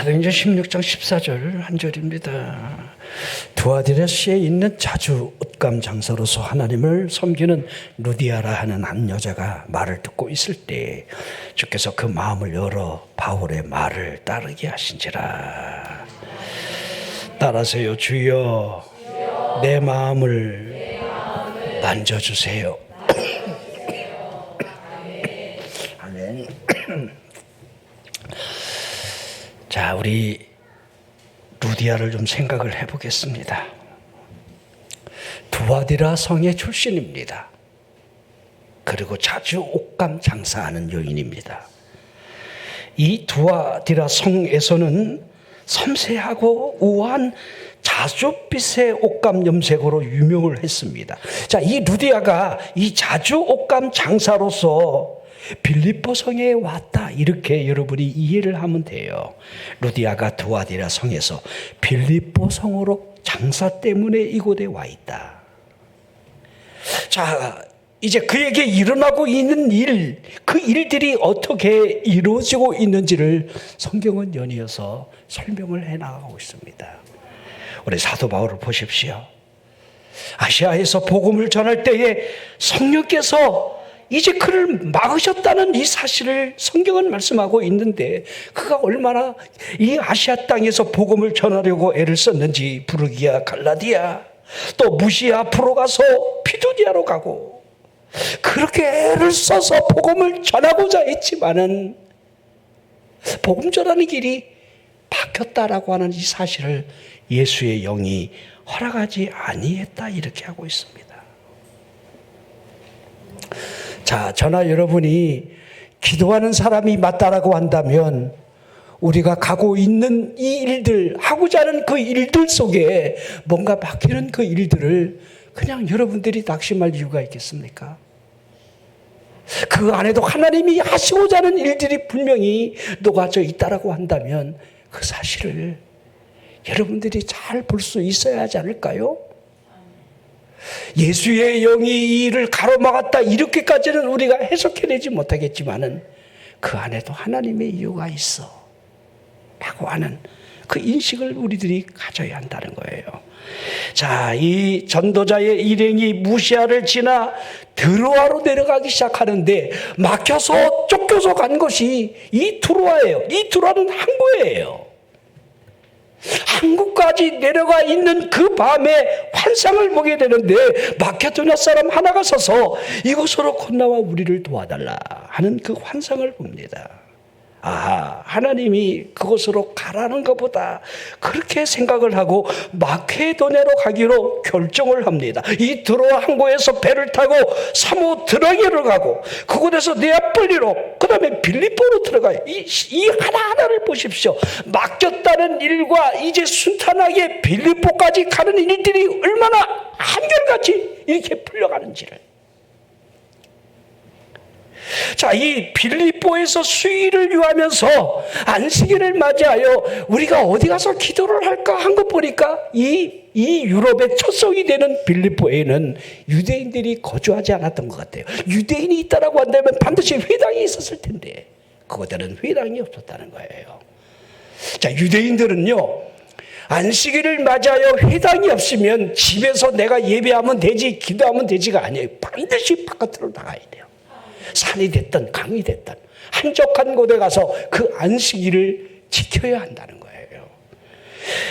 사도행전 16장 14절 한 절입니다. 두아디라시에 있는 자주 옷감 장사로서 하나님을 섬기는 루디아라 하는 한 여자가 말을 듣고 있을 때 주께서 그 마음을 열어 바울의 말을 따르게 하신지라. 따라서요. 주여 내 마음을 만져주세요. 아멘. 자, 우리 루디아를 좀 생각을 해보겠습니다. 두아디라 성의 출신입니다. 그리고 자주 옷감 장사하는 여인입니다. 이 두아디라 성에서는 섬세하고 우아한 자줏빛의 옷감 염색으로 유명을 했습니다. 자, 이 루디아가 이 자주 옷감 장사로서 빌립보 성에 왔다, 이렇게 여러분이 이해를 하면 돼요. 루디아가 두아디라 성에서 빌립보 성으로 장사 때문에 이곳에 와 있다. 자, 이제 그에게 일어나고 있는 일, 그 일들이 어떻게 이루어지고 있는지를 성경은 연이어서 설명을 해나가고 있습니다. 우리 사도 바울을 보십시오. 아시아에서 복음을 전할 때에 성령께서 이제 그를 막으셨다는 이 사실을 성경은 말씀하고 있는데, 그가 얼마나 이 아시아 땅에서 복음을 전하려고 애를 썼는지, 부르기아, 갈라디아, 또 무시아, 프로가서 피두디아로 가고 그렇게 애를 써서 복음을 전하고자 했지만은 복음 전하는 길이 막혔다라고 하는 이 사실을 예수의 영이 허락하지 아니했다, 이렇게 하고 있습니다. 자, 저나 여러분이 기도하는 사람이 맞다라고 한다면 우리가 가고 있는 이 일들, 하고자 하는 그 일들 속에 뭔가 막히는 그 일들을 그냥 여러분들이 낙심할 이유가 있겠습니까? 그 안에도 하나님이 하시고자 하는 일들이 분명히 녹아져 있다라고 한다면 그 사실을 여러분들이 잘 볼 수 있어야 하지 않을까요? 예수의 영이 이 일을 가로막았다, 이렇게까지는 우리가 해석해내지 못하겠지만은 그 안에도 하나님의 이유가 있어 라고 하는 그 인식을 우리들이 가져야 한다는 거예요. 자, 이 전도자의 일행이 무시아를 지나 드로아로 내려가기 시작하는데 막혀서 쫓겨서 간 것이 이 트로아예요. 이 트로아는 항구예요. 항구까지 내려가 있는 그 밤에 환상을 보게 되는데 마케도냐 사람 하나가 서서 이곳으로 건너와 우리를 도와달라 하는 그 환상을 봅니다. 아, 하나님이 그곳으로 가라는 것보다 그렇게 생각을 하고 마케도냐로 가기로 결정을 합니다. 이 드로아 항구에서 배를 타고 사모 드라게로 가고 그곳에서 네아폴리로, 그 다음에 빌립보로 들어가요. 이 하나하나를 보십시오. 맡겼다는 일과 이제 순탄하게 빌립보까지 가는 일들이 얼마나 한결같이 이렇게 풀려가는지를. 자, 이 빌립보에서 수일을 유하면서 안식일을 맞이하여 우리가 어디 가서 기도를 할까 한 것 보니까 이 유럽의 초석이 되는 빌립보에는 유대인들이 거주하지 않았던 것 같아요. 유대인이 있다라고 한다면 반드시 회당이 있었을 텐데 그곳에는 회당이 없었다는 거예요. 자, 유대인들은요, 안식일을 맞이하여 회당이 없으면 집에서 내가 예배하면 되지, 기도하면 되지가 아니에요. 반드시 바깥으로 나가야 돼요. 산이 됐든 강이 됐든 한적한 곳에 가서 그 안식일을 지켜야 한다는 거예요.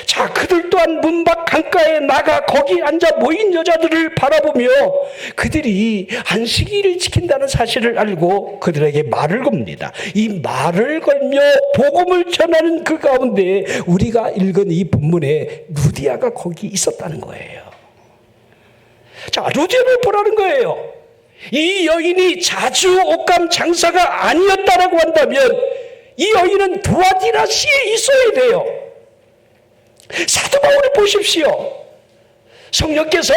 자, 그들 또한 문 밖 강가에 나가 거기 앉아 모인 여자들을 바라보며 그들이 안식일을 지킨다는 사실을 알고 그들에게 말을 겁니다. 이 말을 걸며 복음을 전하는 그 가운데 우리가 읽은 이 본문에 루디아가 거기 있었다는 거예요. 자, 루디아를 보라는 거예요. 이 여인이 자주 옷감 장사가 아니었다라고 한다면 이 여인은 두아디라시에 있어야 돼요. 사도 바울을 보십시오. 성령께서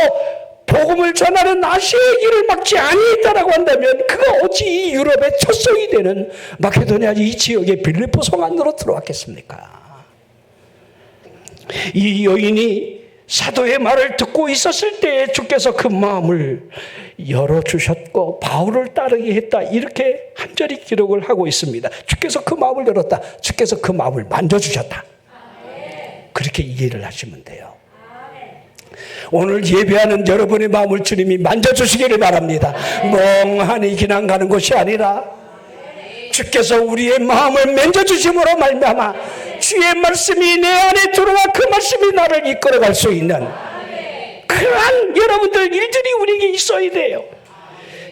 복음을 전하는 아시아의 길을 막지 아니했다라고 한다면 그가 어찌 이 유럽의 첫성이 되는 마케도니아 이 지역의 빌립보 성 안으로 들어왔겠습니까? 이 여인이 사도의 말을 듣고 있었을 때에 주께서 그 마음을 열어주셨고 바울을 따르게 했다, 이렇게 한절이 기록을 하고 있습니다. 주께서 그 마음을 열었다, 주께서 그 마음을 만져주셨다. 그렇게 이해를 하시면 돼요. 오늘 예배하는 여러분의 마음을 주님이 만져주시기를 바랍니다. 멍하니 그냥 가는 것이 아니라 주께서 우리의 마음을 만져주심으로 말미암아 주의 말씀이 내 안에 들어와 그 말씀이 나를 이끌어갈 수 있는 그러한 여러분들 일들이 우리에게 있어야 돼요.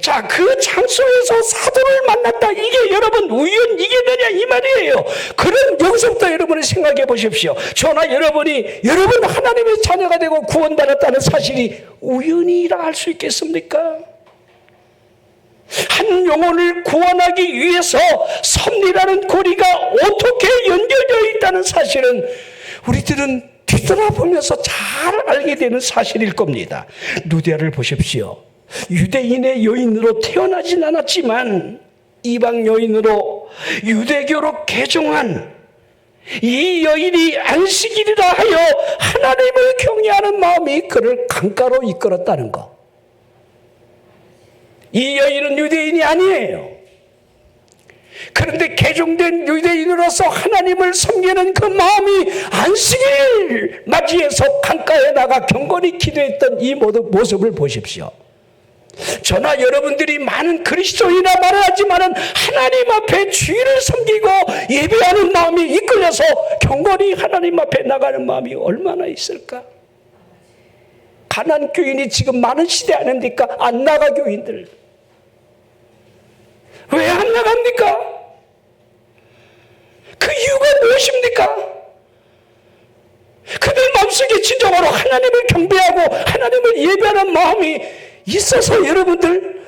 자, 그 장소에서 사도를 만났다. 이게 여러분 우연 이게 되냐 이 말이에요. 그럼 여기서부터 여러분이 생각해 보십시오. 저나 여러분이 여러분 하나님의 자녀가 되고 구원받았다는 사실이 우연이라 할 수 있겠습니까? 한 영혼을 구원하기 위해서 섭리라는 고리가 어떻게 연결되어 있다는 사실은 우리들은 뒤돌아보면서 잘 알게 되는 사실일 겁니다. 루디아를 보십시오. 유대인의 여인으로 태어나진 않았지만 이방 여인으로 유대교로 개종한 이 여인이 안식일이라 하여 하나님을 경외하는 마음이 그를 강가로 이끌었다는 것. 이 여인은 유대인이 아니에요. 그런데 개종된 유대인으로서 하나님을 섬기는 그 마음이 안식일 맞이해서 강가에 나가 경건히 기도했던 이 모습을 보십시오. 저나 여러분들이 많은 그리스도인이라 말하지만은 하나님 앞에 주의를 섬기고 예배하는 마음이 이끌려서 경건히 하나님 앞에 나가는 마음이 얼마나 있을까? 가난 교인이 지금 많은 시대 아닙니까? 안 나가 교인들. 왜 안 나갑니까? 그 이유가 무엇입니까? 그들 마음속에 진정으로 하나님을 경배하고 하나님을 예배하는 마음이 있어서 여러분들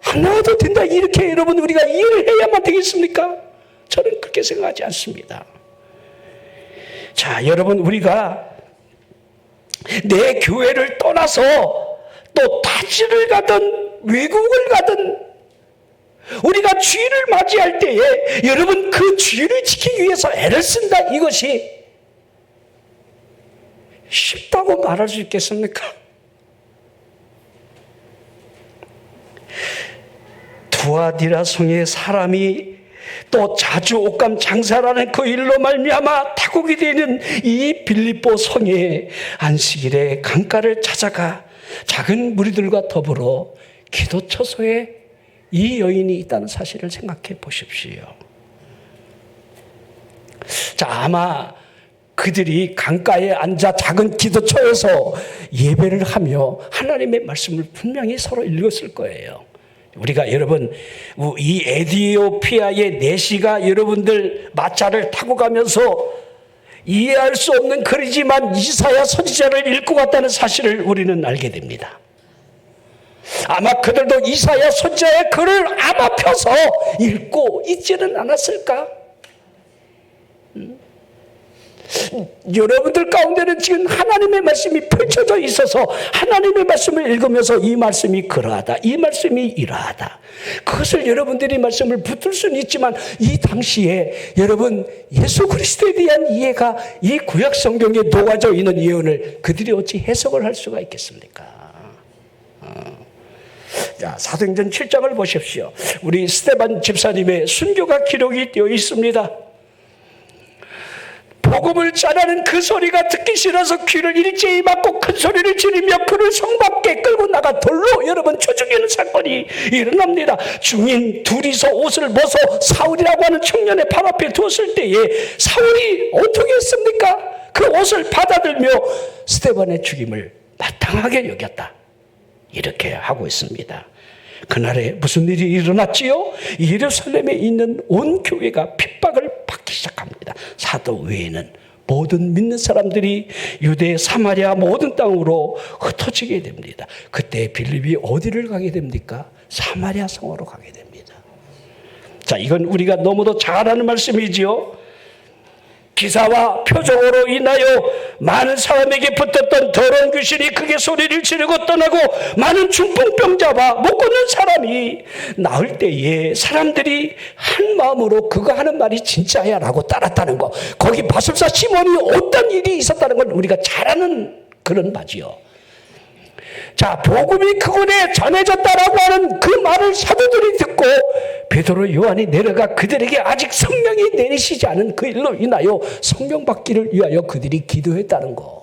안 나와도 된다 이렇게 여러분 우리가 이해를 해야만 되겠습니까? 저는 그렇게 생각하지 않습니다. 자, 여러분 우리가 내 교회를 떠나서 또 타지를 가든 외국을 가든 우리가 주일을 맞이할 때에 여러분 그 주일을 지키기 위해서 애를 쓴다 이것이 쉽다고 말할 수 있겠습니까? 두아디라 성의 사람이 또 자주 옷감 장사라는 그 일로 말미암아 타국이 되는 이 빌립보 성의 안식일에 강가를 찾아가 작은 무리들과 더불어 기도 처소에 이 여인이 있다는 사실을 생각해 보십시오. 자, 아마 그들이 강가에 앉아 작은 기도처에서 예배를 하며 하나님의 말씀을 분명히 서로 읽었을 거예요. 우리가 여러분 이 에티오피아의 내시가 여러분들 마차를 타고 가면서 이해할 수 없는 글이지만 이사야 선지자를 읽고 갔다는 사실을 우리는 알게 됩니다. 아마 그들도 이사야 선지자의 글을 아마 펴서 읽고 있지는 않았을까? 여러분들 가운데는 지금 하나님의 말씀이 펼쳐져 있어서 하나님의 말씀을 읽으면서 이 말씀이 그러하다, 이 말씀이 이러하다. 그것을 여러분들이 말씀을 붙들 수는 있지만 이 당시에 여러분 예수 그리스도에 대한 이해가 이 구약 성경에 녹아져 있는 예언을 그들이 어찌 해석을 할 수가 있겠습니까? 자, 사도행전 7장을 보십시오. 우리 스데반 집사님의 순교가 기록이 되어 있습니다. 복음을 전하는 그 소리가 듣기 싫어서 귀를 일제히 막고 큰 소리를 지르며 그를 성 밖에 끌고 나가 돌로 여러분 쳐죽이는 사건이 일어납니다. 중인 둘이서 옷을 벗어 사울이라고 하는 청년의 발 앞에 두었을 때에 사울이 어떻게 했습니까? 그 옷을 받아들며 스데반의 죽임을 마땅하게 여겼다. 이렇게 하고 있습니다. 그날에 무슨 일이 일어났지요? 예루살렘에 있는 온 교회가 핍박을 받기 시작합니다. 사도 외에는 모든 믿는 사람들이 유대, 사마리아 모든 땅으로 흩어지게 됩니다. 그때 빌립이 어디를 가게 됩니까? 사마리아 성으로 가게 됩니다. 자, 이건 우리가 너무도 잘 아는 말씀이지요. 기사와 표적으로 인하여 많은 사람에게 붙었던 더러운 귀신이 크게 소리를 지르고 떠나고 많은 중풍병자와 못 걷는 사람이 나을 때에 사람들이 한 마음으로 그가 하는 말이 진짜야 라고 따랐다는 거, 거기 마술사 시몬이 어떤 일이 있었다는 걸 우리가 잘 아는 그런 바지요. 자, 복음이 그곳에 전해졌다라고 하는 그 말을 사도들이 듣고 베드로 요한이 내려가 그들에게 아직 성령이 내리시지 않은 그 일로 인하여 성령 받기를 위하여 그들이 기도했다는 거.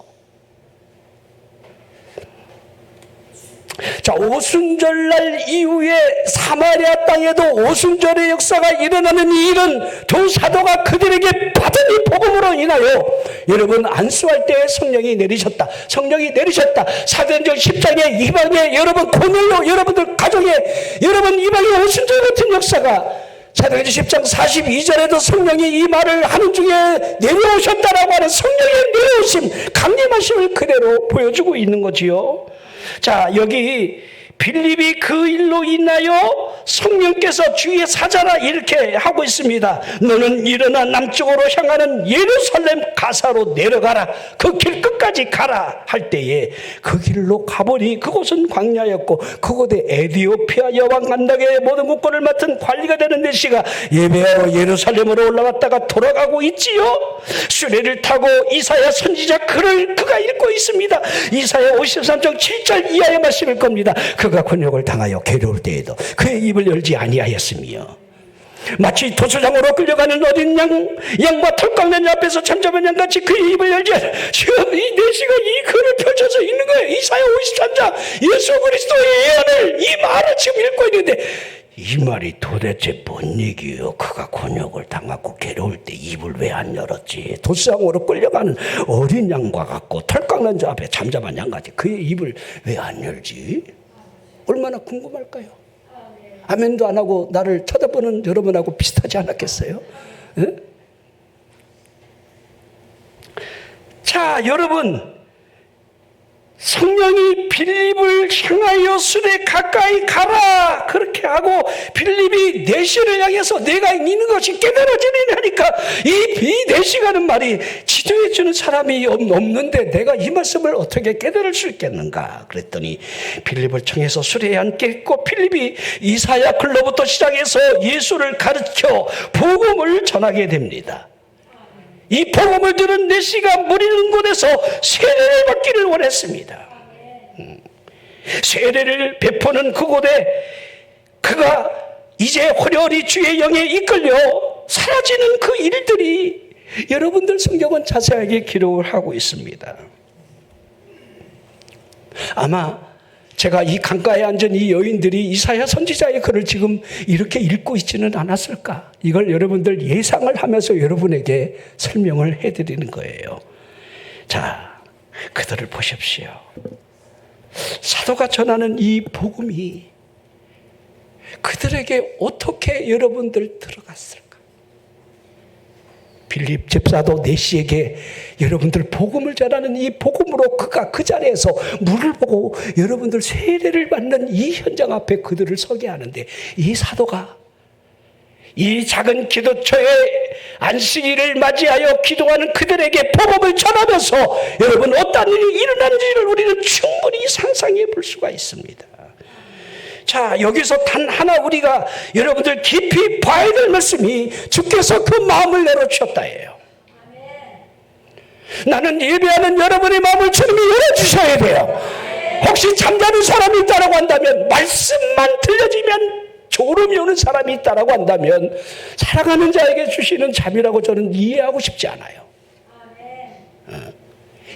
자, 오순절날 이후에 사마리아 땅에도 오순절의 역사가 일어나는 이 일은 두 사도가 그들에게 받은 이 복음으로 인하여 여러분 안수할 때 성령이 내리셨다. 성령이 내리셨다. 사도행전 10장에 이방에 여러분 고넬료 여러분들 가정에 여러분 이방의 오순절 같은 역사가 사도행전 10장 42절에도 성령이 이 말을 하는 중에 내려오셨다라고 하는 성령의 내려오심 강림하심을 그대로 보여주고 있는 거지요. 자, 여기 빌립이 그 일로 인하여 성령께서 주의 사자라 이렇게 하고 있습니다. 너는 일어나 남쪽으로 향하는 예루살렘 가사로 내려가라. 그 길 끝까지 가라 할 때에 그 길로 가보니 그곳은 광야였고 그곳에 에디오피아 여왕 간닥의 모든 국권을 맡은 관리가 되는 내시가 예배하러 예루살렘으로 올라갔다가 돌아가고 있지요. 수레를 타고 이사야 선지자 글을 그가 읽고 있습니다. 이사야 53장 7절 이하의 말씀일 겁니다. 그가 곤욕을 당하여 괴로울 때에도 그의 입을 열지 아니하였으며 마치 도수장으로 끌려가는 어린 양과 털 깎는 앞에서 잠잠한 양같이 그의 입을 열지 지금 이 내시가 이 글을 펼쳐서 읽는 거예요. 이사야 53장 예수 그리스도의 예언을 이 말을 지금 읽고 있는데 이 말이 도대체 뭔 얘기예요? 그가 곤욕을 당하고 괴로울 때 입을 왜 안 열었지? 도수장으로 끌려가는 어린 양과 같고 털 깎는 자 앞에 잠잠한 양같이 그의 입을 왜 안 열지? 얼마나 궁금할까요? 아멘도 안 하고 나를 쳐다보는 여러분하고 비슷하지 않았겠어요? 에? 자, 여러분 성령이 빌립을 향하여 수레 가까이 가라 그렇게 하고 빌립이 내시를 향해서 내가 있는 것이 깨달아지느니 하니까 이 내시가는 말이 지도해 주는 사람이 없는데 내가 이 말씀을 어떻게 깨달을 수 있겠는가 그랬더니 빌립을 청해서 수레에 앉게 했고 빌립이 이사야 글로부터 시작해서 예수를 가르쳐 복음을 전하게 됩니다. 이 복음을 들은 내시가 물 있는 곳에서 세례를 받기를 원했습니다. 세례를 베푸는 그곳에 그가 이제 호련히 주의 영에 이끌려 사라지는 그 일들이 여러분들 성경은 자세하게 기록을 하고 있습니다. 아마 제가 이 강가에 앉은 이 여인들이 이사야 선지자의 글을 지금 이렇게 읽고 있지는 않았을까? 이걸 여러분들 예상을 하면서 여러분에게 설명을 해드리는 거예요. 자, 그들을 보십시오. 사도가 전하는 이 복음이 그들에게 어떻게 여러분들 들어갔을까? 빌립 집사도 내시에게 여러분들 복음을 전하는 이 복음으로 그가 그 자리에서 물을 보고 여러분들 세례를 받는 이 현장 앞에 그들을 서게 하는데 이 사도가 이 작은 기도처에 안식일을 맞이하여 기도하는 그들에게 복음을 전하면서 여러분 어떤 일이 일어나는지를 우리는 충분히 상상해 볼 수가 있습니다. 자, 여기서 단 하나 우리가 여러분들 깊이 봐야 될 말씀이 주께서 그 마음을 내려주셨다예요. 나는 예배하는 여러분의 마음을 주님이 열어주셔야 돼요. 혹시 잠자는 사람이 있다고 한다면 말씀만 들려지면 졸음이 오는 사람이 있다고 한다면 사랑하는 자에게 주시는 잠이라고 저는 이해하고 싶지 않아요.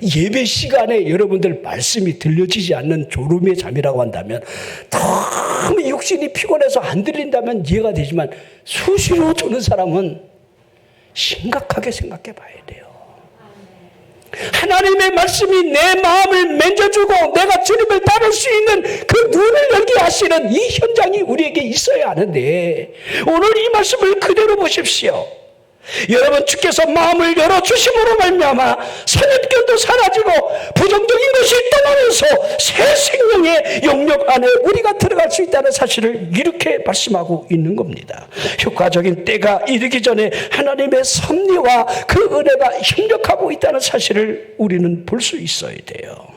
예배 시간에 여러분들 말씀이 들려지지 않는 졸음의 잠이라고 한다면 너무 육신이 피곤해서 안 들린다면 이해가 되지만 수시로 주는 사람은 심각하게 생각해 봐야 돼요. 하나님의 말씀이 내 마음을 만져주고 내가 주님을 따를 수 있는 그 눈을 열게 하시는 이 현장이 우리에게 있어야 하는데 오늘 이 말씀을 그대로 보십시오. 여러분 주께서 마음을 열어주심으로 말미암아 선입견도 사라지고 부정적인 것이 떠나면서 새 생명의 영역 안에 우리가 들어갈 수 있다는 사실을 이렇게 말씀하고 있는 겁니다. 효과적인 때가 이르기 전에 하나님의 섭리와 그 은혜가 협력하고 있다는 사실을 우리는 볼 수 있어야 돼요.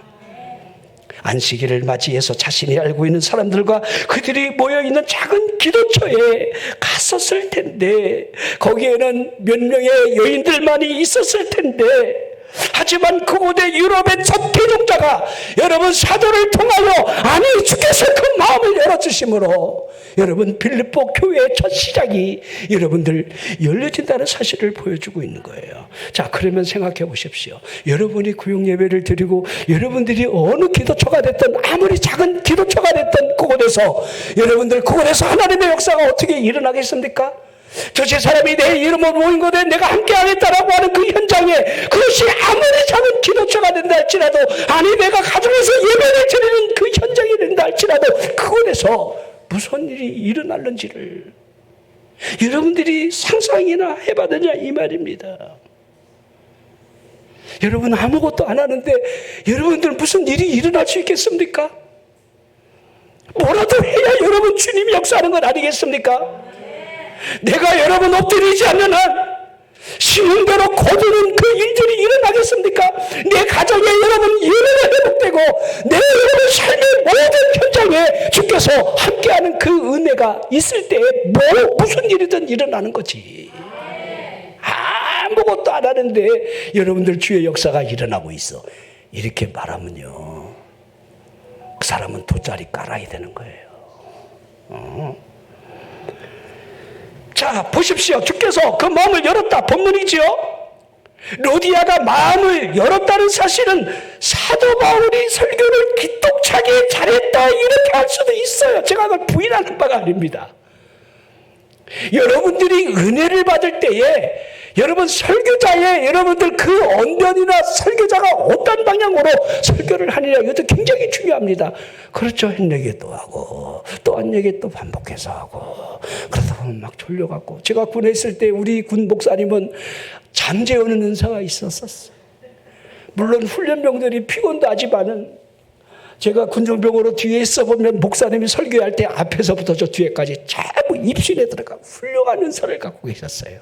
안식일을 맞이해서 자신이 알고 있는 사람들과 그들이 모여있는 작은 기도처에 갔었을 텐데 거기에는 몇 명의 여인들만이 있었을 텐데 하지만 그곳에 유럽의 첫 개종자가 여러분 사도를 통하여 아니 주께서 그 마음을 열어주심으로 여러분 빌립보 교회의 첫 시작이 여러분들 열려진다는 사실을 보여주고 있는 거예요. 자, 그러면 생각해 보십시오. 여러분이 구역 예배를 드리고 여러분들이 어느 기도처가 됐든 아무리 작은 기도처가 됐든 그곳에서 여러분들 그곳에서 하나님의 역사가 어떻게 일어나겠습니까? 저제 사람이 내 이름으로 모인 곳에 내가 함께 하겠다라고 하는 그 현장에 그것이 아무리 작은 기도처가 된다 할지라도 아니 내가 가정에서 예배를 드리는 그 현장이 된다 할지라도 그곳에서 무슨 일이 일어날는지를 여러분들이 상상이나 해봤느냐 이 말입니다. 여러분 아무것도 안 하는데 여러분들 무슨 일이 일어날 수 있겠습니까? 뭐라도 해야 여러분 주님이 역사하는 것 아니겠습니까? 내가 여러분 엎드리지 않는 한 신용대로 거두는 그 일들이 일어나겠습니까? 내 가정에 여러분 예배가 회복되고 내 여러분 삶의 모든 현장에 주께서 함께하는 그 은혜가 있을 때에 무슨 일이든 일어나는 거지. 아무것도 안 하는데 여러분들 주의 역사가 일어나고 있어. 이렇게 말하면요, 그 사람은 돗자리 깔아야 되는 거예요. 자, 보십시오. 주께서 그 마음을 열었다. 본문이지요. 로디아가 마음을 열었다는 사실은 사도 바울이 설교를 기똥차게 잘했다 이렇게 할 수도 있어요. 제가 그걸 부인하는 바가 아닙니다. 여러분들이 은혜를 받을 때에 여러분 설교자의 여러분들 그 언변이나 설교자가 어떤 방향으로 설교를 하느냐 이것도 굉장히 중요합니다. 그렇죠. 한 또 하고 또 한 얘기 또 반복해서 하고 그러다 보면 막 졸려갖고 제가 군에 있을 때 우리 군 목사님은 잠재우는 은사가 있었어요. 물론 훈련병들이 피곤도 하지만은 제가 군정병으로 뒤에 있어 보면 목사님이 설교할 때 앞에서부터 저 뒤에까지 전부 입신에 들어가 훌륭한 은사를 갖고 계셨어요.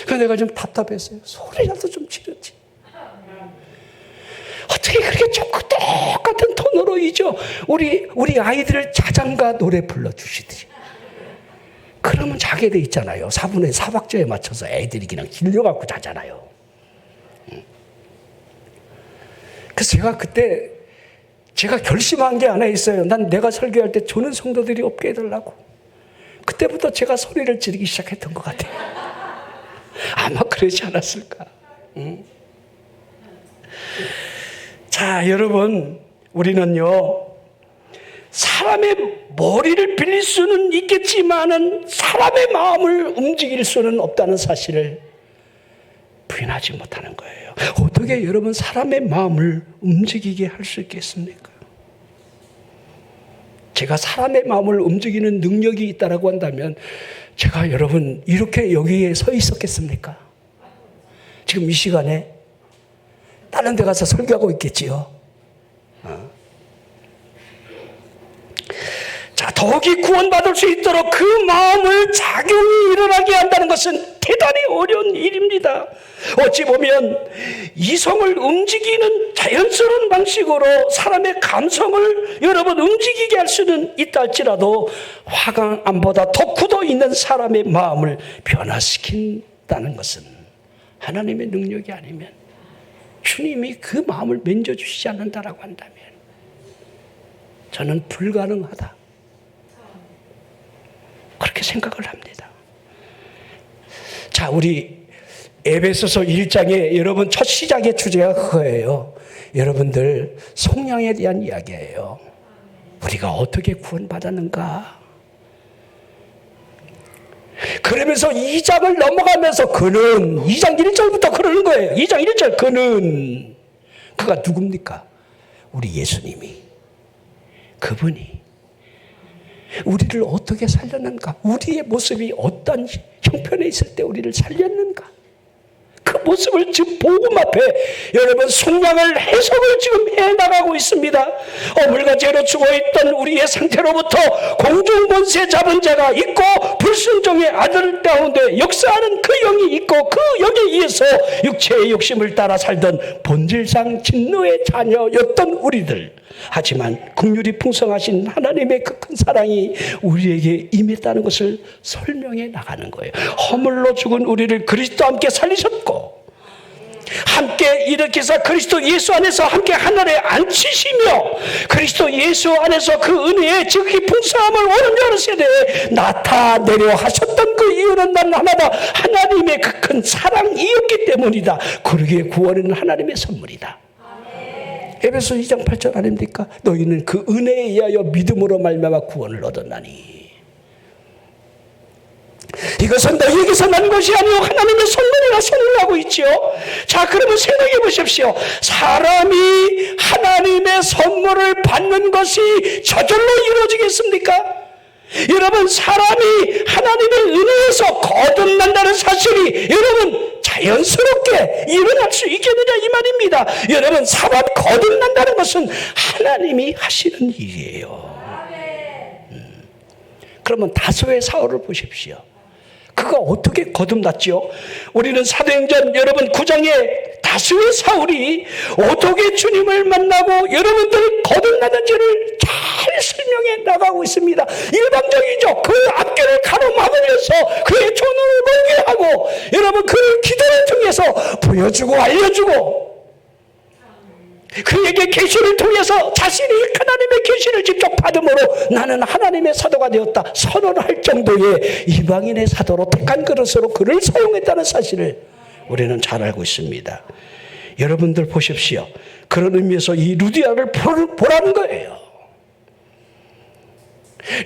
그래서 내가 좀 답답했어요. 소리라도 좀 지르지. 어떻게 그렇게 좋고 똑같은 톤으로 이죠? 우리 아이들을 자장가 노래 불러주시듯이. 그러면 자게 돼 있잖아요. 4분의 4박자에 맞춰서 애들이 그냥 질려갖고 자잖아요. 그래서 제가 그때 제가 결심한 게 하나 있어요. 난 내가 설교할 때 조는 성도들이 없게 해달라고. 그때부터 제가 소리를 지르기 시작했던 것 같아요. 아마 그러지 않았을까. 자, 여러분, 우리는요, 사람의 머리를 빌릴 수는 있겠지만은 사람의 마음을 움직일 수는 없다는 사실을 부인하지 못하는 거예요. 어떻게 여러분 사람의 마음을 움직이게 할 수 있겠습니까? 제가 사람의 마음을 움직이는 능력이 있다라고 한다면 제가 여러분 이렇게 여기에 서 있었겠습니까? 지금 이 시간에 다른 데 가서 설교하고 있겠지요. 자, 더욱이 구원받을 수 있도록 그 마음을 작용이 일어나게 한다는 것은 대단히 어려운 일입니다. 어찌 보면 이성을 움직이는 자연스러운 방식으로 사람의 감성을 여러분 움직이게 할 수는 있다 할지라도 화강암보다 더 굳어 있는 사람의 마음을 변화시킨다는 것은 하나님의 능력이 아니면 주님이 그 마음을 만져주시지 않는다라고 한다면 저는 불가능하다 그렇게 생각을 합니다. 자, 우리 에베소서 1장에 여러분 첫 시작의 주제가 그거예요. 여러분들 속량에 대한 이야기예요. 우리가 어떻게 구원받았는가. 그러면서 2장을 넘어가면서 그는 2장 1절부터 그러는 거예요. 2장 1절 그는 그가 누굽니까? 우리 예수님이 그분이 우리를 어떻게 살렸는가? 우리의 모습이 어떤 형편에 있을 때 우리를 살렸는가? 그 모습을 지금 복음 앞에 여러분 속량을 해석을 지금 해나가고 있습니다. 어물가죄로 죽어있던 우리의 상태로부터 공중권세 잡은 자가 있고 불순종의 아들 가운데 역사하는 그 영이 있고 그 영에 의해서 육체의 욕심을 따라 살던 본질상 진노의 자녀였던 우리들. 하지만 긍휼이 풍성하신 하나님의 그 큰 사랑이 우리에게 임했다는 것을 설명해 나가는 거예요. 허물로 죽은 우리를 그리스도와 함께 살리셨고 함께 함께 일으켜서 그리스도 예수 안에서 함께 하늘에 앉히시며 그리스도 예수 안에서 그 은혜의 지극히 풍성함을 오른쪽 세대에 나타내려 하셨던 그 이유는 난 하나다. 하나님의 그 큰 사랑이었기 때문이다. 그러기에 구원은 하나님의 선물이다. 에베소 2장 8절 아닙니까? 너희는 그 은혜에 의하여 믿음으로 말미암아 구원을 얻었나니. 이것은 너희에게서 난 것이 아니요 하나님의 선물이라 선언하고 있지요. 자, 그러면 생각해 보십시오. 사람이 하나님의 선물을 받는 것이 저절로 이루어지겠습니까? 여러분, 사람이 하나님의 은혜에서 거듭난다는 사실이 여러분 자연스럽게 일어날 수 있겠느냐 이 말입니다. 여러분, 사람이 거듭난다는 것은 하나님이 하시는 일이에요. 그러면 다소의 사울을 보십시오. 그가 어떻게 거듭났죠? 우리는 사도행전 여러분 9장에 다수의 사울이 어떻게 주님을 만나고 여러분들 거듭나는지를 잘 설명해 나가고 있습니다. 일방적이죠. 그 앞길을 가로막으면서 그의 존엄을 멀게 하고 여러분 그 기도를 통해서 보여주고 알려주고 그에게 계시를 통해서 자신이 하나님의 계시를 직접 받음으로 나는 하나님의 사도가 되었다 선언할 정도의 이방인의 사도로 택한 그릇으로 그를 사용했다는 사실을 우리는 잘 알고 있습니다. 여러분들 보십시오. 그런 의미에서 이 루디아를 보라는 거예요.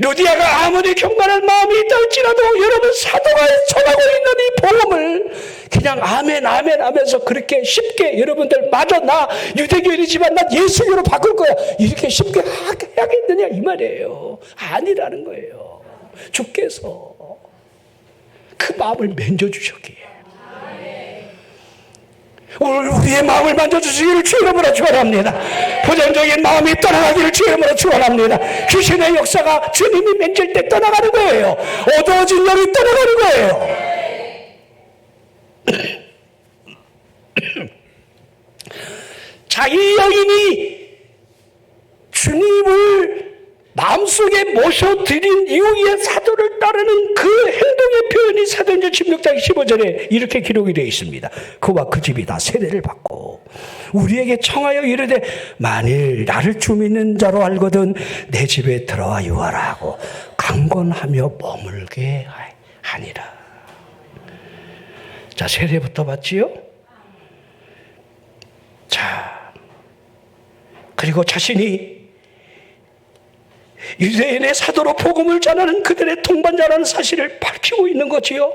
루디아가 아무리 경건한 마음이 있다 할지라도 여러분 사도가 전하고 있는 이 복음을 그냥 아멘 아멘 하면서 그렇게 쉽게 여러분들 맞아 나 유대교인이지만 난 예수교로 바꿀 거야 이렇게 쉽게 하겠느냐 이 말이에요. 아니라는 거예요. 주께서 그 마음을 만져주셨기에 오늘 우리의 마음을 만져주시기를 주의 이름으로 축원합니다. 부정적인 마음이 떠나가기를 주의 이름으로 축원합니다. 귀신의 역사가 주님이 만질 때 떠나가는 거예요. 어두워진 영이 떠나가는 거예요. 자, 이 여인이 주님을 마음속에 모셔드린 이후에 사도를 따르는 그 행동의 표현이 사도행전 16장 15절에 이렇게 기록이 되어 있습니다. 그와 그 집이 다 세례를 받고 우리에게 청하여 이르되 만일 나를 주 믿는 자로 알거든 내 집에 들어와 유하라 하고 강권하며 머물게 하니라. 자, 세례부터 받지요? 자, 그리고 자신이 유대인의 사도로 복음을 전하는 그들의 동반자라는 사실을 밝히고 있는 거지요.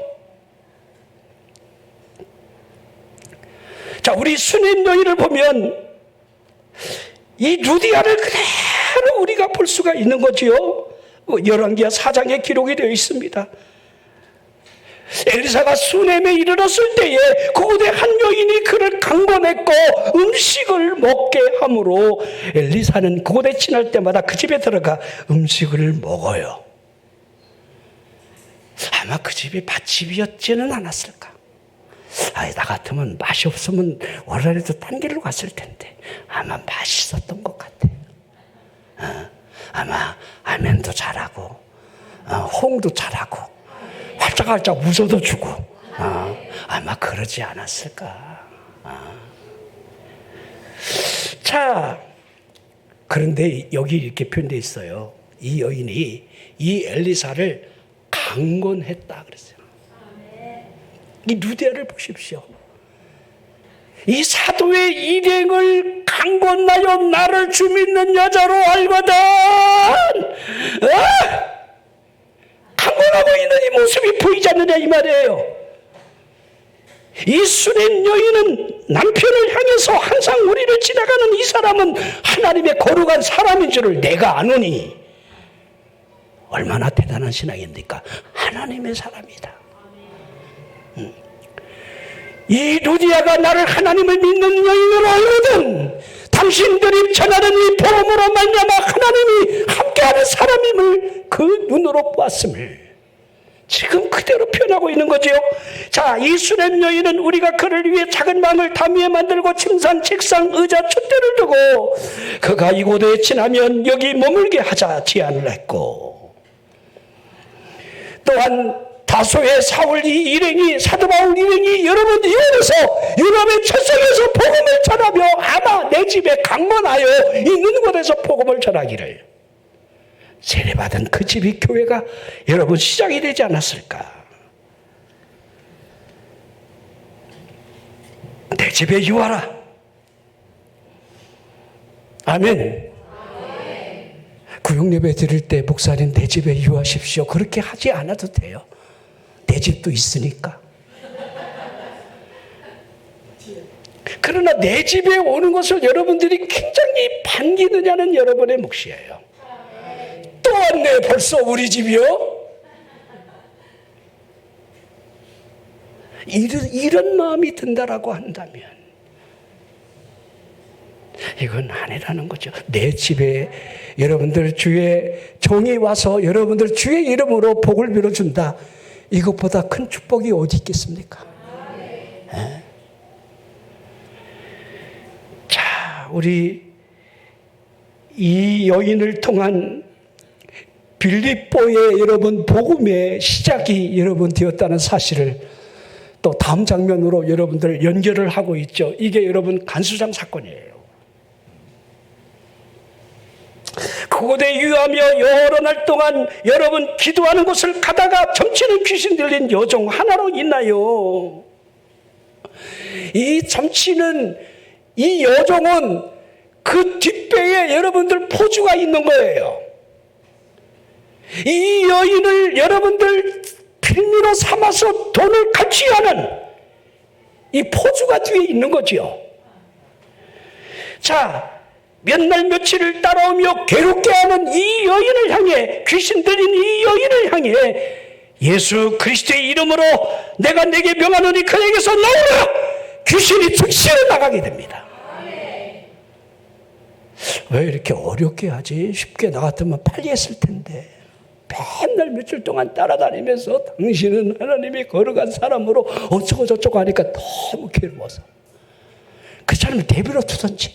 자, 우리 수냄 여인을 보면 이 루디아를 그대로 우리가 볼 수가 있는 거지요. 열왕기하 4장에 기록이 되어 있습니다. 엘리사가 수넴에 이르렀을 때에 그곳에 한 여인이 그를 강권했고 음식을 먹게 하므로 엘리사는 그곳에 지날 때마다 그 집에 들어가 음식을 먹어요. 아마 그 집이 밭집이었지는 않았을까. 나 같으면 맛이 없으면 원래라도 딴 길로 갔을 텐데 아마 맛있었던 것 같아. 아마 라면도 잘하고 홍도 잘하고 활짝활짝 웃어도 주고 아마 그러지 않았을까. 자, 그런데 여기 이렇게 표현되어 있어요. 이 여인이 이 엘리사를 강권했다 그랬어요. 이 루디아를 보십시오. 이 사도의 일행을 강권하여 나를 주 믿는 여자로 알거든. 강권하고 있는 이 모습이 보이지 않느냐 이 말이에요. 이 수냄 여인은 남편을 향해서 항상 우리를 지나가는 이 사람은 하나님의 거룩한 사람인 줄을 내가 아노니. 얼마나 대단한 신앙입니까? 하나님의 사람이다. 이 루디아가 나를 하나님을 믿는 여인으로 알거든. 당신들이 전하는 이 복음으로 말미암아 하나님이 함께하는 사람임을 그 눈으로 보았음을 지금 그대로 표현하고 있는 거지요. 자, 이 수냄 여인은 우리가 그를 위해 작은 방을 담 위에 만들고 침상, 책상, 의자, 촛대를 두고 그가 이곳에 지나면 여기 머물게 하자 제안을 했고 또한 다소의 사울 이 일행이, 사도 바울 일행이 여러분 이곳에서 유럽의 첫성에서 복음을 전하며 아마 내 집에 강건하여 있는 곳에서 복음을 전하기를 세례받은 그 집이 교회가 여러분 시작이 되지 않았을까? 내 집에 유하라. 아멘. 구역예배 드릴 때 목사님 내 집에 유하십시오. 그렇게 하지 않아도 돼요. 내 집도 있으니까. 그러나 내 집에 오는 것을 여러분들이 굉장히 반기느냐는 여러분의 몫이에요. 또 왔네 벌써 우리 집이요? 이런 마음이 든다라고 한다면 이건 아니라는 거죠. 내 집에 여러분들 주의 종이 와서 여러분들 주의 이름으로 복을 빌어준다. 이것보다 큰 축복이 어디 있겠습니까? 네? 자, 우리 이 여인을 통한 빌립보의 여러분 복음의 시작이 여러분 되었다는 사실을 또 다음 장면으로 여러분들 연결을 하고 있죠. 이게 여러분 간수장 사건이에요. 그곳에 유하며 여러 날 동안 여러분 기도하는 곳을 가다가 점치는 귀신 들린 여종 하나로 인하여 이 점치는 이 여종은 그 뒷배에 여러분들 포주가 있는 거예요. 이 여인을 여러분들 빌미로 삼아서 돈을 갈취하는 이 포주가 뒤에 있는 거지요. 자, 몇 날 며칠을 따라오며 괴롭게 하는 이 여인을 향해, 귀신 들린 이 여인을 향해 예수 그리스도의 이름으로 내가 내게 명하노니 그에게서 나오라! 귀신이 즉시로 나가게 됩니다. 왜 이렇게 어렵게 하지? 쉽게 나갔으면 빨리 했을 텐데. 맨날 며칠 동안 따라다니면서 당신은 하나님이 걸어간 사람으로 어쩌고 저쩌고 하니까 너무 괴로워서 그 사람을 내버려 두던지.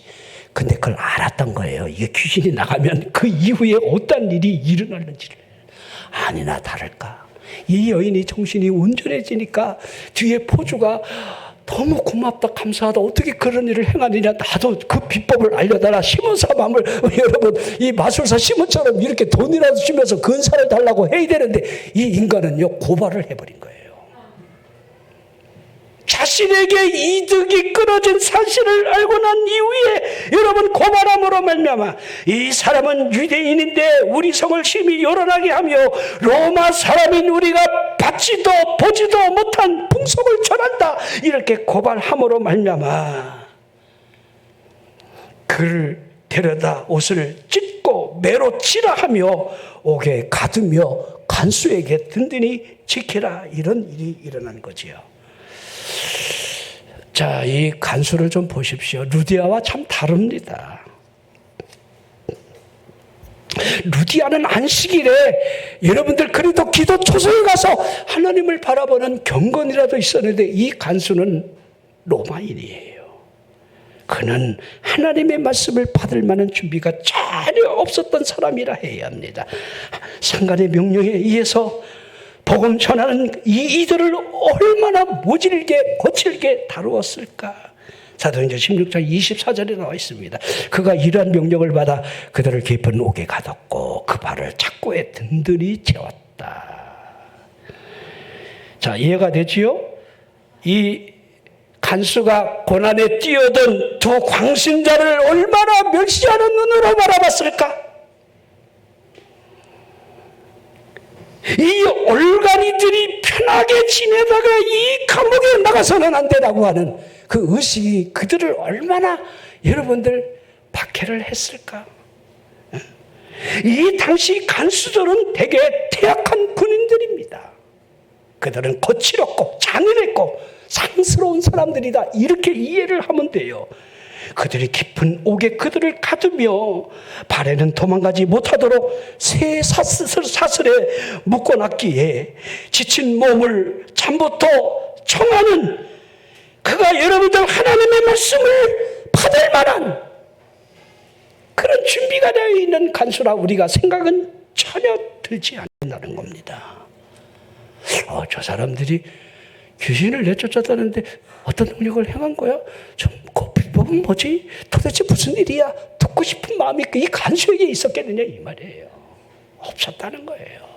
근데 그걸 알았던 거예요. 이게 귀신이 나가면 그 이후에 어떤 일이 일어나는지를. 아니나 다를까 이 여인이 정신이 온전해지니까 뒤에 포주가 너무 고맙다 감사하다 어떻게 그런 일을 행하느냐 나도 그 비법을 알려달라. 시몬사 마음을 여러분 이 마술사 시몬처럼 이렇게 돈이라도 주면서 근사를 달라고 해야 되는데 이 인간은요 고발을 해버린 거예요. 자신에게 이득이 끊어진 사실을 알고 난 이후에 여러분 고발함으로 말미암아 이 사람은 유대인인데 우리 성을 심히 요란하게 하며 로마 사람인 우리가 받지도 보지도 못한 풍속을 전한다 이렇게 고발함으로 말미암아 그를 데려다 옷을 찢고 매로 치라 하며 옥에 가두며 간수에게 든든히 지키라 이런 일이 일어난 거지요. 자, 이 간수를 좀 보십시오. 루디아와 참 다릅니다. 루디아는 안식일에 여러분들 그래도 기도 초소에 가서 하나님을 바라보는 경건이라도 있었는데 이 간수는 로마인이에요. 그는 하나님의 말씀을 받을 만한 준비가 전혀 없었던 사람이라 해야 합니다. 상관의 명령에 의해서 복음 전하는 이들을 얼마나 모질게 거칠게 다루었을까. 사도행전 16장 24절에 나와 있습니다. 그가 이러한 명령을 받아 그들을 깊은 옥에 가뒀고 그 발을 착고에 든든히 채웠다. 자, 이해가 되지요? 이 간수가 고난에 뛰어든 두 광신자를 얼마나 멸시하는 눈으로 바라봤을까? 이 얼간이들이 편하게 지내다가 이 감옥에 나가서는 안 되라고 하는 그 의식이 그들을 얼마나 여러분들 박해를 했을까? 이 당시 간수들은 되게 퇴약한 군인들입니다. 그들은 거칠었고 잔인했고 상스러운 사람들이다 이렇게 이해를 하면 돼요. 그들이 깊은 옥에 그들을 가두며 발에는 도망가지 못하도록 새 사슬에 묶어놨기에 지친 몸을 잠부터 청하는 그가 여러분들 하나님의 말씀을 받을 만한 그런 준비가 되어 있는 간수라 우리가 생각은 전혀 들지 않는다는 겁니다. 저 사람들이 귀신을 내쫓았다는데 어떤 능력을 행한 거야? 그 비법은 뭐지? 도대체 무슨 일이야? 듣고 싶은 마음이 이 간수에게 있었겠느냐 이 말이에요. 없었다는 거예요.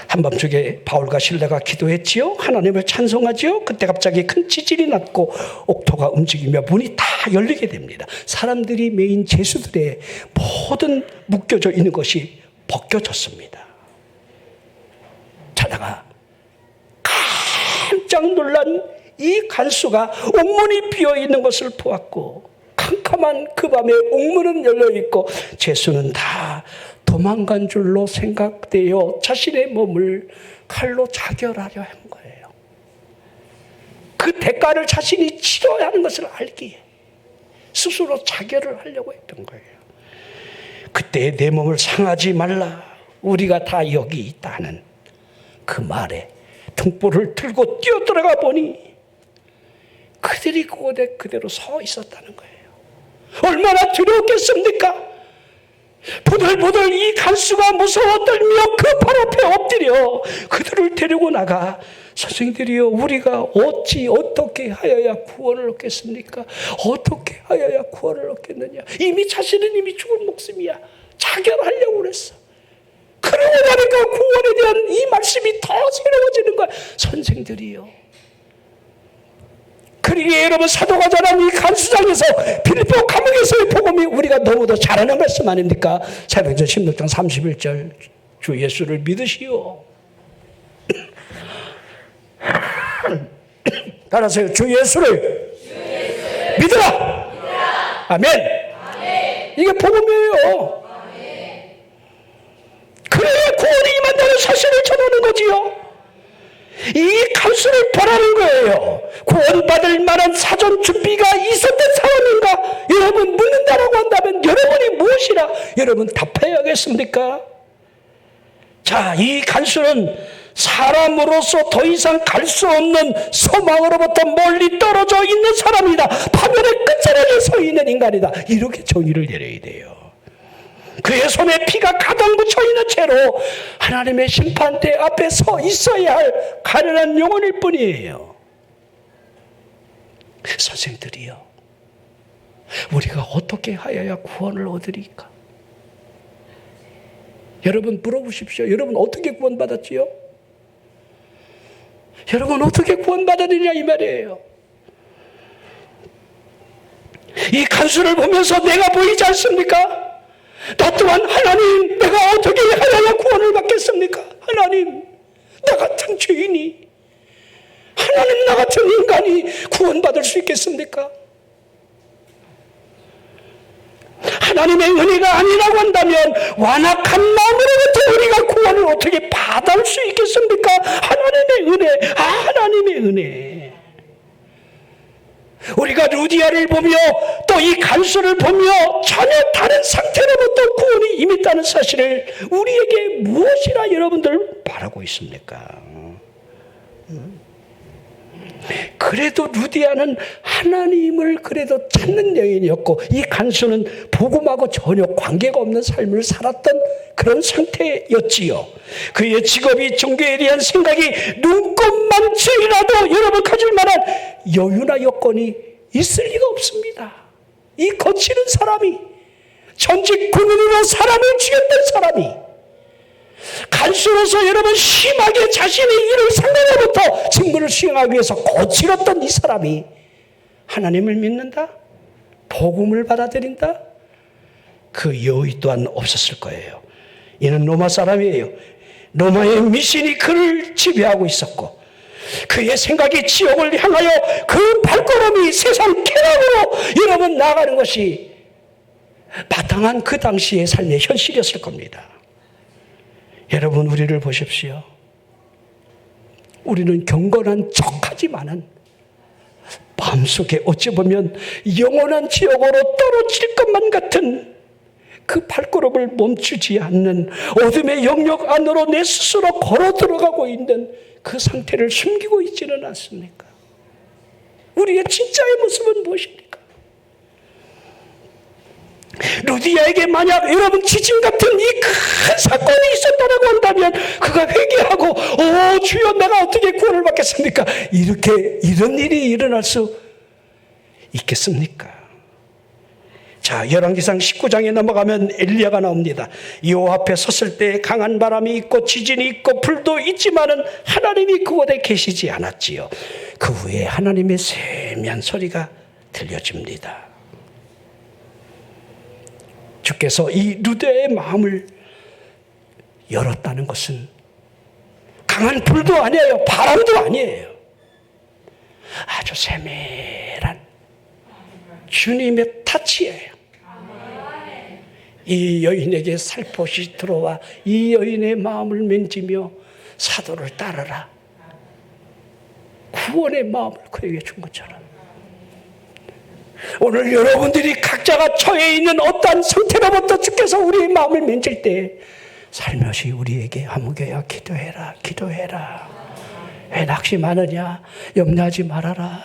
한밤중에 바울과 실라가 기도했지요. 하나님을 찬송하지요. 그때 갑자기 큰 지진이 났고 옥토가 움직이며 문이 다 열리게 됩니다. 사람들이 메인 제수들의 모든 묶여져 있는 것이 벗겨졌습니다. 자다가 깜짝 놀란 이 간수가 옥문이 비어있는 것을 보았고 캄캄한 그 밤에 옥문은 열려있고 제수는 다 도망간 줄로 생각되어 자신의 몸을 칼로 자결하려 한 거예요. 그 대가를 자신이 치러야 하는 것을 알기에 스스로 자결을 하려고 했던 거예요. 그때 내 몸을 상하지 말라, 우리가 다 여기 있다는 그 말에 등불을 들고 뛰어들어가 보니 그들이 그곳에 그대로 서 있었다는 거예요. 얼마나 두려웠겠습니까? 보들보들 이 간수가 무서워 떨며 그 발 앞에 엎드려 그들을 데리고 나가 선생들이여, 우리가 어떻게 하여야 구원을 얻겠습니까? 어떻게 하여야 구원을 얻겠느냐? 자신은 이미 죽은 목숨이야. 자결하려고 그랬어. 그러고 나니까 구원에 대한 이 말씀이 더 새로워지는 거야. 선생들이요. 그러기에 여러분, 사도가 전한 이 간수장에서 빌립보 감옥에서의 복음이 우리가 너무도 잘 아는 말씀 아닙니까? 사도행전 16장 31절 주 예수를 믿으시오. 따라서요. 주 예수를 믿으라. 아멘. 이게 복음이에요. 그래야 구원이 임한다는 사실을 전하는 거지요. 이 간수를 보라는 거예요. 구원받을 만한 사전 준비가 있었던 사람인가? 여러분 묻는다라고 한다면 여러분이 무엇이라 여러분 답해야겠습니까? 자, 이 간수는 사람으로서 더 이상 갈 수 없는 소망으로부터 멀리 떨어져 있는 사람이다. 파멸의 끝자락에 서 있는 인간이다. 이렇게 정의를 내려야 돼요. 그의 손에 피가 가득 묻혀있는 채로 하나님의 심판대 앞에 서 있어야 할 가련한 영혼일 뿐이에요. 선생들이요, 우리가 어떻게 하여야 구원을 얻으리까? 여러분 물어보십시오. 여러분 어떻게 구원받았지요? 여러분 어떻게 구원받았느냐 이 말이에요. 이 간수를 보면서 내가 보이지 않습니까? 나 또한 하나님, 내가 어떻게 하여야 구원을 받겠습니까? 하나님, 나 같은 죄인이, 하나님, 나 같은 인간이 구원받을 수 있겠습니까? 하나님의 은혜가 아니라고 한다면 완악한 마음으로부터 우리가 구원을 어떻게 받을 수 있겠습니까? 하나님의 은혜, 하나님의 은혜. 우리가 루디아를 보며 또 이 간수를 보며 전혀 다른 상태로부터 구원이 임했다는 사실을 우리에게 무엇이라 여러분들 바라고 있습니까? 그래도 루디아는 하나님을 그래도 찾는 여인이었고 이 간수는 복음하고 전혀 관계가 없는 삶을 살았던 그런 상태였지요. 그의 직업이 종교에 대한 생각이 눈꼽만큼이라도 여러분 가질 만한 여유나 여건이 있을 리가 없습니다. 이 거치는 사람이, 전직 군인으로 사람을 죽였던 사람이, 간수로서 여러분 심하게 자신의 일을 상대로부터 직무를 수행하기 위해서 거칠었던 이 사람이 하나님을 믿는다? 복음을 받아들인다? 그 여유 또한 없었을 거예요. 이는 로마 사람이에요. 로마의 미신이 그를 지배하고 있었고 그의 생각이 지옥을 향하여 그 발걸음이 세상 쾌락으로 여러분 나아가는 것이 마땅한 그 당시의 삶의 현실이었을 겁니다. 여러분 우리를 보십시오. 우리는 경건한 척하지만은 마음속에 어찌 보면 영원한 지옥으로 떨어질 것만 같은 그 발걸음을 멈추지 않는 어둠의 영역 안으로 내 스스로 걸어 들어가고 있는 그 상태를 숨기고 있지는 않습니까? 우리의 진짜의 모습은 무엇입니까? 루디아에게 만약 여러분 지진 같은 이 큰 사건이 있었다라고 한다면 그가 회개하고 주여 내가 어떻게 구원을 받겠습니까? 이런 일이 일어날 수 있겠습니까? 자, 열왕기상 19장에 넘어가면 엘리야가 나옵니다. 여호와 앞에 섰을 때 강한 바람이 있고 지진이 있고 불도 있지만은 하나님이 그곳에 계시지 않았지요. 그 후에 하나님의 세미한 소리가 들려집니다. 주께서 이 루디아의 마음을 열었다는 것은 강한 불도 아니에요. 바람도 아니에요. 아주 세밀한 주님의 타치예요. 이 여인에게 살포시 들어와 이 여인의 마음을 만지며 사도를 따르라. 구원의 마음을 그에게 준 것처럼 오늘 여러분들이 각자가 처해 있는 어떠한 상태로부터 주께서 우리의 마음을 만질 때 살며시 우리에게 아무개야 기도해라, 기도해라. 왜 낙심하느냐? 염려하지 말아라.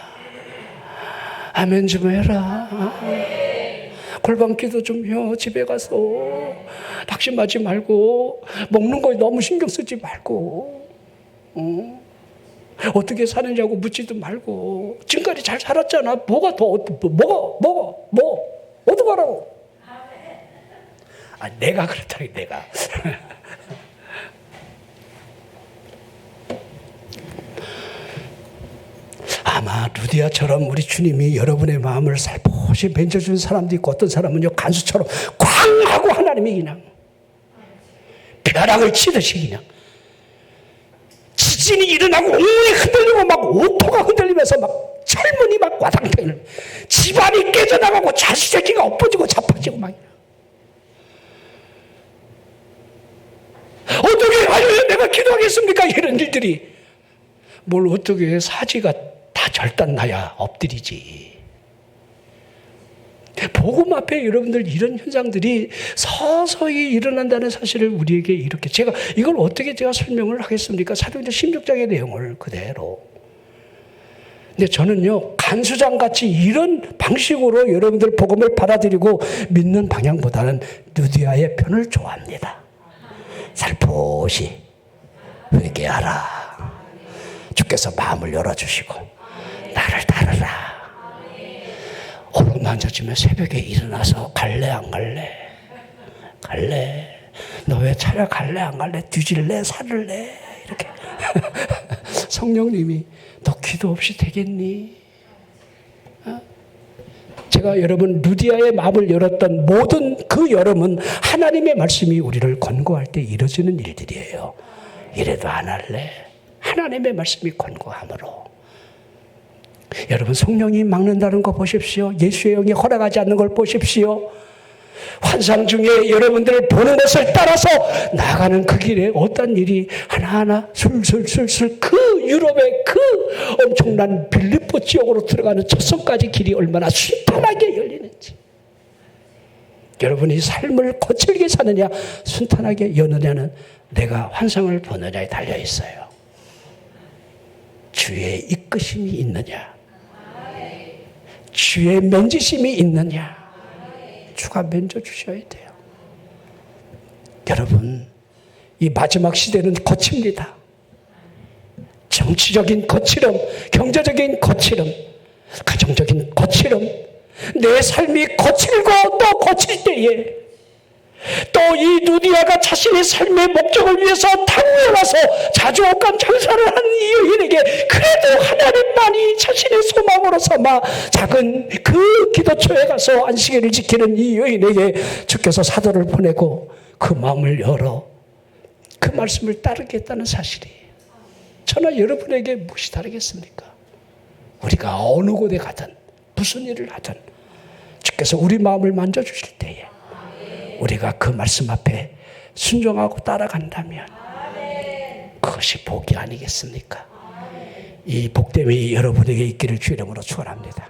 아멘 좀 해라. 골방기도 좀 해. 집에 가서 낙심하지 말고 먹는 거에 너무 신경 쓰지 말고 어떻게 사느냐고 묻지도 말고 지금까지 잘 살았잖아. 뭐가 더 어떡하라고? 내가 그렇다. 내가 아마 루디아처럼 우리 주님이 여러분의 마음을 살포시 만져준 사람도 있고 어떤 사람은요 간수처럼 쾅 하고 하나님이 그냥 벼락을 치듯이 그냥 지진이 일어나고 옥문이 흔들리고 막 오토가 흔들리면서 막 철문이 막 와당탕을 집안이 깨져나가고 자식새끼가 엎어지고 자빠지고 막 어떻게 하려면 내가 기도하겠습니까? 이런 일들이 뭘 어떻게 해. 사지가 다 절단나야 엎드리지. 복음 앞에 여러분들 이런 현상들이 서서히 일어난다는 사실을 우리에게 이렇게 제가 이걸 어떻게 제가 설명을 하겠습니까? 사도행전 16장의 내용을 그대로. 근데 저는요 간수장 같이 이런 방식으로 여러분들 복음을 받아들이고 믿는 방향보다는 루디아의 편을 좋아합니다. 살포시 회개하라. 주께서 마음을 열어주시고 나를 따르라. 오늘 만져주면 새벽에 일어나서 갈래 안 갈래? 갈래. 너 왜 차려 갈래 안 갈래? 뒤질래 살을래? 이렇게 성령님이 너 기도 없이 되겠니? 제가 여러분 루디아의 마음을 열었던 모든 그 여름은 하나님의 말씀이 우리를 권고할 때 이루어지는 일들이에요. 이래도 안 할래? 하나님의 말씀이 권고함으로. 여러분 성령이 막는다는 거 보십시오. 예수의 영이 허락하지 않는 걸 보십시오. 환상 중에 여러분들을 보는 것을 따라서 나가는 그 길에 어떤 일이 하나하나 술술술술 그 유럽의 그 엄청난 빌립보 지역으로 들어가는 첫 선까지 길이 얼마나 순탄하게 열리는지. 여러분이 삶을 거칠게 사느냐 순탄하게 여느냐는 내가 환상을 보느냐에 달려 있어요. 주의 이끄심이 있느냐, 주의 만지심이 있느냐. 주가 만져주셔야 돼요. 여러분 이 마지막 시대는 거칩니다. 정치적인 거칠음, 경제적인 거칠음, 가정적인 거칠음, 내 삶이 거칠고 또 거칠 때에 또 이 루디아가 자신의 삶의 목적을 위해서 당뇨에 와서 자주 옷감 장사를 하는 이 여인에게 그래도 하나님만이 자신의 소망으로 삼아 작은 그 기도처에 가서 안식일을 지키는 이 여인에게 주께서 사도를 보내고 그 마음을 열어 그 말씀을 따르겠다는 사실이 저나 여러분에게 무엇이 다르겠습니까? 우리가 어느 곳에 가든 무슨 일을 하든 주께서 우리 마음을 만져주실 때에 우리가 그 말씀 앞에 순종하고 따라간다면 그것이 복이 아니겠습니까? 이 복됨이 여러분에게 있기를 주의 이름으로 축원합니다.